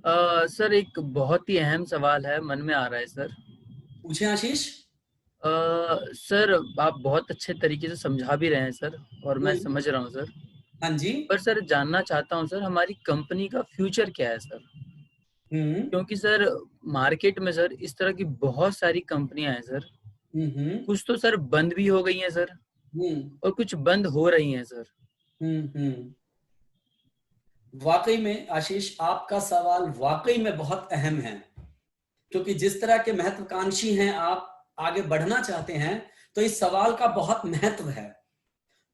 Sir एक बहुत ही अहम सवाल है मन में आ रहा है सर। पूछे आशीष। सर आप बहुत अच्छे तरीके से समझा भी रहे हैं सर, और मैं हम्म। समझ रहा हूँ सर। हाँ जी। पर सर जानना चाहता हूँ सर, हमारी कंपनी का फ्यूचर क्या है सर? हम्म। क्योंकि सर मार्केट में सर इस तरह की बहुत सारी कंपनियां हैं सर। हम्म। कुछ तो सर बंद भी हो गई हैं सर, हम्म। और कुछ बंद हो रही हैं सर। हम्म। वाकई में आशीष, आपका सवाल वाकई में बहुत अहम है, क्योंकि जिस तरह के महत्वाकांक्षी हैं आप, आगे बढ़ना चाहते हैं, तो इस सवाल का बहुत महत्व है।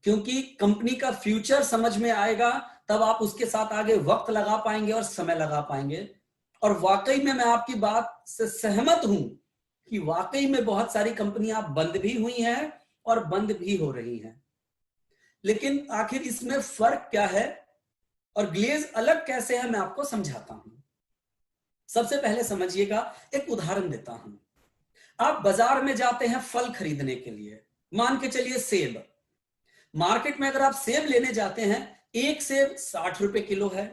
क्योंकि कंपनी का फ्यूचर समझ में आएगा, तब आप उसके साथ आगे वक्त लगा पाएंगे और समय लगा पाएंगे। और वाकई में मैं आपकी बात से सहमत हूं कि वाकई में बहुत सारी कंपनियां बंद भी हुई हैं और बंद भी हो रही हैं। लेकिन आखिर इसमें फर्क क्या है और ग्लेज अलग कैसे है, मैं आपको समझाता हूं। सबसे पहले समझिएगा, एक उदाहरण देता हूं। आप बाजार में जाते हैं फल खरीदने के लिए, मान के चलिए सेब। मार्केट में अगर आप सेब लेने जाते हैं, एक सेब 60 रुपए किलो है,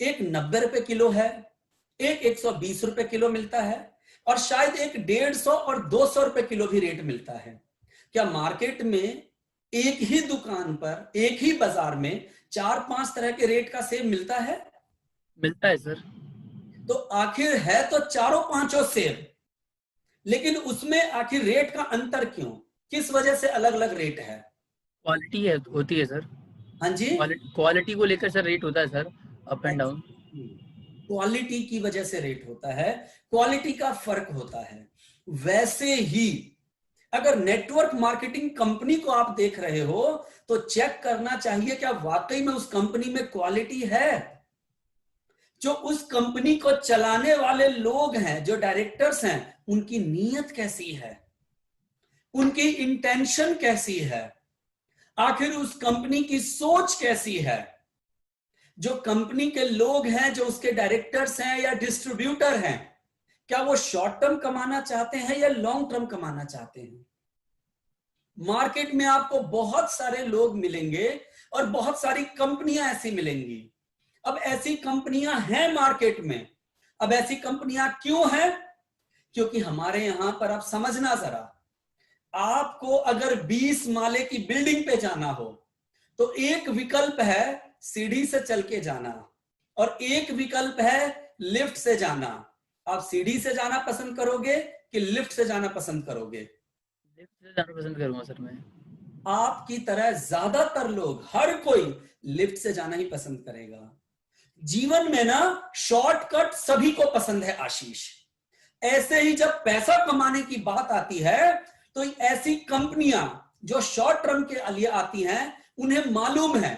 एक 90 रुपए किलो है, एक 120 रुपए किलो मिलता है, और शायद एक 150 और 200 रुपए किलो भी रेट मिलता है। क्या मार्केट में एक ही दुकान पर, एक ही बाजार में चार पांच तरह के रेट का सेब मिलता है? मिलता है सर। तो आखिर है तो चारों पांचों सेब, लेकिन उसमें आखिर रेट का अंतर क्यों? किस वजह से अलग अलग रेट है? क्वालिटी है, होती है सर। हाँ जी। क्वालिटी को लेकर सर रेट होता है sir, up and down. Quality की वजह से रेट होता है, क्वालिटी का फर्क होता है। वैसे ही अगर नेटवर्क मार्केटिंग कंपनी को आप देख रहे हो, तो चेक करना चाहिए क्या वाकई में उस कंपनी में क्वालिटी है। जो उस कंपनी को चलाने वाले लोग हैं, जो डायरेक्टर्स हैं, उनकी नीयत कैसी है, उनकी इंटेंशन कैसी है, आखिर उस कंपनी की सोच कैसी है। जो कंपनी के लोग हैं, जो उसके डायरेक्टर्स हैं या डिस्ट्रीब्यूटर हैं, क्या वो शॉर्ट टर्म कमाना चाहते हैं या लॉन्ग टर्म कमाना चाहते हैं? मार्केट में आपको बहुत सारे लोग मिलेंगे और बहुत सारी कंपनियां ऐसी मिलेंगी। अब ऐसी कंपनियां हैं मार्केट में। अब ऐसी कंपनियां क्यों हैं? क्योंकि हमारे यहां पर आप समझना जरा, आपको अगर 20 माले की बिल्डिंग पे जाना हो, तो एक विकल्प है सीढ़ी से चल के जाना, और एक विकल्प है लिफ्ट से जाना। आप सीढ़ी से जाना पसंद करोगे कि लिफ्ट से जाना पसंद करोगे? लिफ्ट से जाना पसंद करूंगा सर मैं। आपकी तरह ज्यादातर लोग, हर कोई लिफ्ट से जाना ही पसंद करेगा। जीवन में ना शॉर्टकट सभी को पसंद है आशीष। ऐसे ही जब पैसा कमाने की बात आती है, तो ऐसी कंपनियां जो शॉर्ट टर्म के लिए आती हैं, उन्हें मालूम है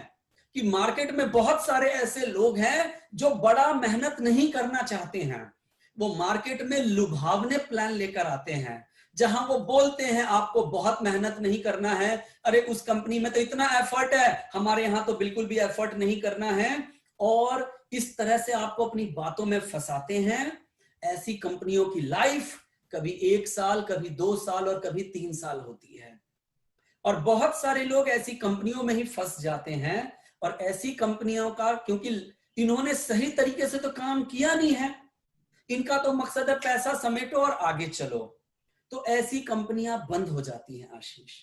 कि मार्केट में बहुत सारे ऐसे लोग हैं जो बड़ा मेहनत नहीं करना चाहते हैं। वो मार्केट में लुभावने प्लान लेकर आते हैं, जहां वो बोलते हैं आपको बहुत मेहनत नहीं करना है, अरे उस कंपनी में तो इतना एफर्ट है, हमारे यहां तो बिल्कुल भी एफर्ट नहीं करना है। और इस तरह से आपको अपनी बातों में फंसाते हैं। ऐसी कंपनियों की लाइफ कभी 1 साल, कभी 2 साल और कभी 3 साल होती है। और बहुत सारे लोग ऐसी कंपनियों में ही फंस जाते हैं। और ऐसी कंपनियों का, क्योंकि इन्होंने सही तरीके से तो काम किया नहीं है, इनका तो मकसद है पैसा समेटो और आगे चलो, तो ऐसी कंपनियां बंद हो जाती हैं आशीष।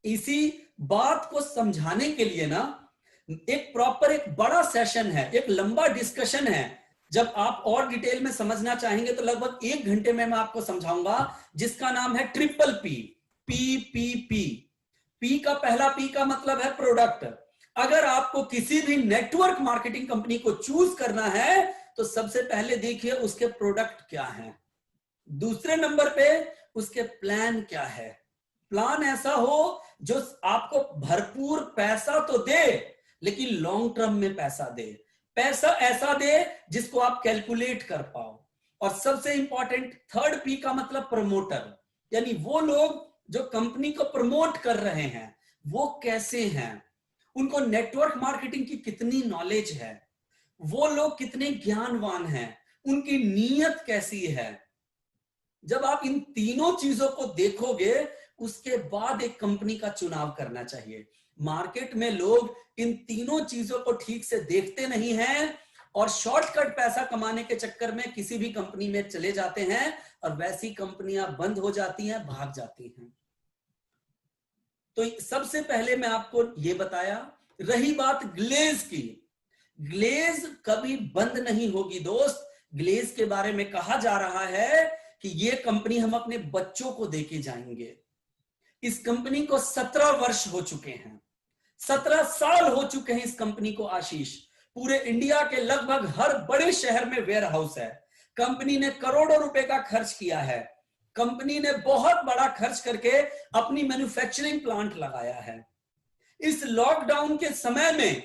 इसी बात को समझाने के लिए ना एक प्रॉपर, एक बड़ा सेशन है, एक लंबा डिस्कशन है। जब आप और डिटेल में समझना चाहेंगे तो लगभग 1 घंटे में मैं आपको समझाऊंगा, जिसका नाम है ट्रिपल पी, PPP। पी का पहला पी का मतलब है प्रोडक्ट। अगर आपको किसी भी नेटवर्क मार्केटिंग कंपनी को चूज करना है, तो सबसे पहले देखिए उसके प्रोडक्ट क्या हैं। दूसरे नंबर पे उसके प्लान क्या है। प्लान ऐसा हो जो आपको भरपूर पैसा तो दे, लेकिन लॉन्ग टर्म में पैसा दे। पैसा ऐसा दे जिसको आप कैलकुलेट कर पाओ। और सबसे इंपॉर्टेंट थर्ड पी का मतलब प्रमोटर, यानी वो लोग जो कंपनी को प्रमोट कर रहे हैं, वो कैसे हैं, उनको नेटवर्क मार्केटिंग की कितनी नॉलेज है, वो लोग कितने ज्ञानवान हैं, उनकी नीयत कैसी है। जब आप इन तीनों चीजों को देखोगे, उसके बाद एक कंपनी का चुनाव करना चाहिए। मार्केट में लोग इन तीनों चीजों को ठीक से देखते नहीं हैं, और शॉर्टकट पैसा कमाने के चक्कर में किसी भी कंपनी में चले जाते हैं और वैसी कंपनियां बंद हो जाती हैं, भाग जाती हैं। तो सबसे पहले मैं आपको ये बताया। रही बात ग्लेज की, ग्लेज कभी बंद नहीं होगी दोस्त। ग्लेज के बारे में कहा जा रहा है कि ये कंपनी हम अपने बच्चों को देके जाएंगे। इस कंपनी को 17 वर्ष हो चुके हैं, 17 साल हो चुके हैं इस कंपनी को आशीष। पूरे इंडिया के लगभग हर बड़े शहर में वेयर हाउस है। कंपनी ने करोड़ों रुपए का खर्च किया है। कंपनी ने बहुत बड़ा खर्च करके अपनी मैन्युफैक्चरिंग प्लांट लगाया है। इस लॉकडाउन के समय में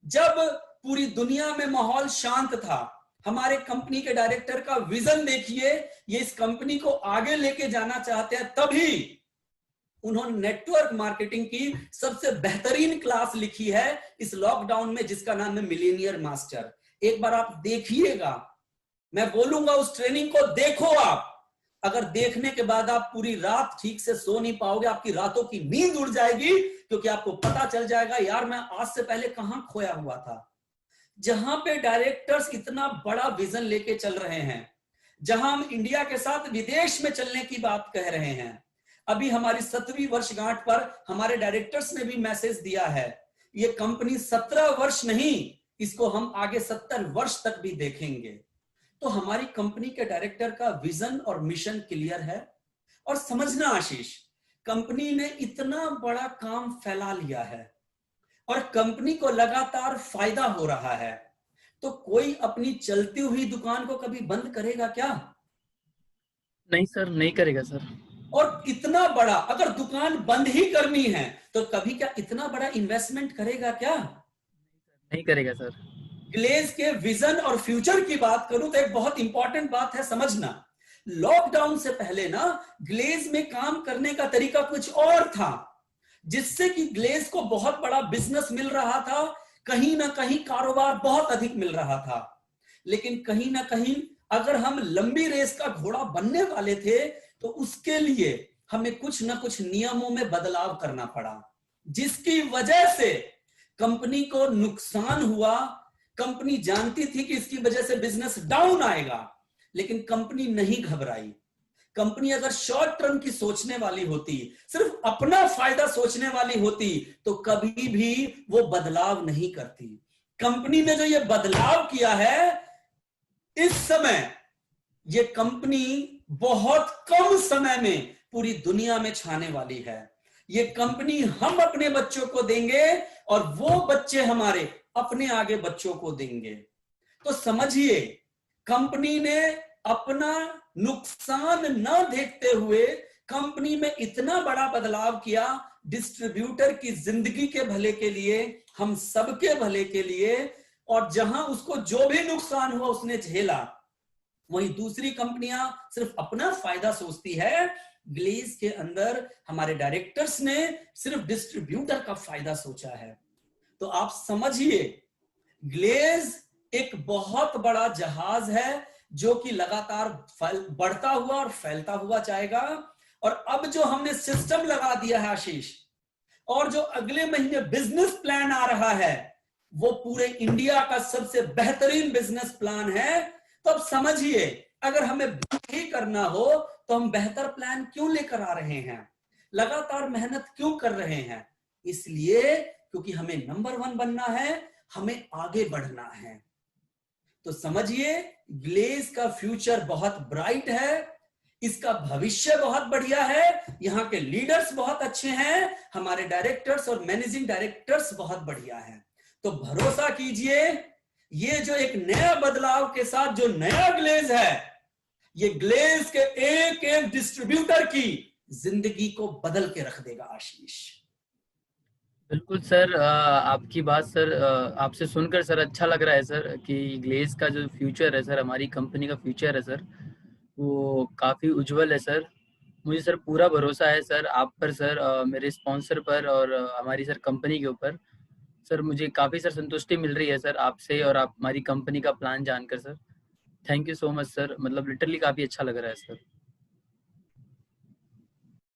जब पूरी दुनिया में माहौल शांत था, हमारे कंपनी के डायरेक्टर का विजन देखिए, ये इस कंपनी को आगे लेके जाना चाहते हैं, तभी उन्होंने नेटवर्क मार्केटिंग की सबसे बेहतरीन क्लास लिखी है इस लॉकडाउन में, जिसका नाम है मिलेनियर मास्टर। एक बार आप देखिएगा, मैं बोलूंगा उस ट्रेनिंग को देखो आप। अगर देखने के बाद आप पूरी रात ठीक से सो नहीं पाओगे, आपकी रातों की नींद उड़ जाएगी, क्योंकि आपको पता चल जाएगा यार मैं आज से पहले कहां खोया हुआ था। जहां पे डायरेक्टर्स इतना बड़ा विजन लेके चल रहे हैं, जहां हम इंडिया के साथ विदेश में चलने की बात कह रहे हैं। अभी हमारी 7वीं वर्षगांठ पर हमारे डायरेक्टर्स ने भी मैसेज दिया है, ये कंपनी 17 वर्ष नहीं, इसको हम आगे 70 वर्ष तक भी देखेंगे। तो हमारी कंपनी के डायरेक्टर का विजन और मिशन क्लियर है। और समझना आशीष, कंपनी ने इतना बड़ा काम फैला लिया है और कंपनी को लगातार फायदा हो रहा है, तो कोई अपनी चलती हुई दुकान को कभी बंद करेगा क्या? नहीं सर, नहीं करेगा सर। और इतना बड़ा अगर दुकान बंद ही करनी है तो कभी क्या इतना बड़ा इन्वेस्टमेंट करेगा क्या? नहीं करेगा सर। ग्लेज के विजन और फ्यूचर की बात करूं तो एक बहुत इंपॉर्टेंट बात है समझना। लॉकडाउन से पहले ना ग्लेज में काम करने का तरीका कुछ और था, जिससे कि ग्लेज को बहुत बड़ा बिजनेस मिल रहा था, कहीं ना कहीं कारोबार बहुत अधिक मिल रहा था। लेकिन कहीं ना कहीं अगर हम लंबी रेस का घोड़ा बनने वाले थे तो उसके लिए हमें कुछ ना कुछ नियमों में बदलाव करना पड़ा, जिसकी वजह से कंपनी को नुकसान हुआ। कंपनी जानती थी कि इसकी वजह से बिजनेस डाउन आएगा, लेकिन कंपनी नहीं घबराई। कंपनी अगर शॉर्ट टर्म की सोचने वाली होती, सिर्फ अपना फायदा सोचने वाली होती, तो कभी भी वो बदलाव नहीं करती। कंपनी ने जो ये बदलाव किया है, इस समय ये कंपनी बहुत कम समय में पूरी दुनिया में छाने वाली है। ये कंपनी हम अपने बच्चों को देंगे और वो बच्चे हमारे अपने आगे बच्चों को देंगे। तो समझिए, कंपनी ने अपना नुकसान न देखते हुए कंपनी में इतना बड़ा बदलाव किया, डिस्ट्रीब्यूटर की जिंदगी के भले के लिए, हम सबके भले के लिए। और जहां उसको जो भी नुकसान हुआ उसने झेला। वहीं दूसरी कंपनियां सिर्फ अपना फायदा सोचती है, ग्लेज के अंदर हमारे डायरेक्टर्स ने सिर्फ डिस्ट्रीब्यूटर का फायदा सोचा है। तो आप समझिए, ग्लेज एक बहुत बड़ा जहाज है जो कि लगातार बढ़ता हुआ और फैलता हुआ जाएगा। और अब जो हमने सिस्टम लगा दिया है आशीष, और जो अगले महीने बिजनेस प्लान आ रहा है, वो पूरे इंडिया का सबसे बेहतरीन बिजनेस प्लान है। तो अब समझिए, अगर हमें बंद ही करना हो तो हम बेहतर प्लान क्यों लेकर आ रहे हैं, लगातार मेहनत क्यों कर रहे हैं? इसलिए क्योंकि हमें नंबर 1 बनना है, हमें आगे बढ़ना है। तो समझिए, ग्लेज का फ्यूचर बहुत ब्राइट है, इसका भविष्य बहुत बढ़िया है, यहाँ के लीडर्स बहुत अच्छे हैं, हमारे डायरेक्टर्स और मैनेजिंग डायरेक्टर्स बहुत बढ़िया हैं। तो भरोसा कीजिए, ये जो एक नया बदलाव के साथ जो नया ग्लेज है, ये ग्लेज के एक एक डिस्ट्रीब्यूटर की जिंदगी को बदल के रख देगा आशीष। बिल्कुल सर, आपकी बात सर, आपसे सुनकर सर अच्छा लग रहा है सर कि ग्लेज का जो फ्यूचर है सर, हमारी कंपनी का फ्यूचर है सर, वो काफ़ी उज्जवल है सर। मुझे सर पूरा भरोसा है सर आप पर सर, मेरे स्पॉन्सर पर और हमारी सर कंपनी के ऊपर। सर मुझे काफ़ी सर संतुष्टि मिल रही है सर आपसे और आप हमारी कंपनी का प्लान जानकर sir. Thank you so much sir, मतलब लिटरली काफ़ी अच्छा लग रहा है सर।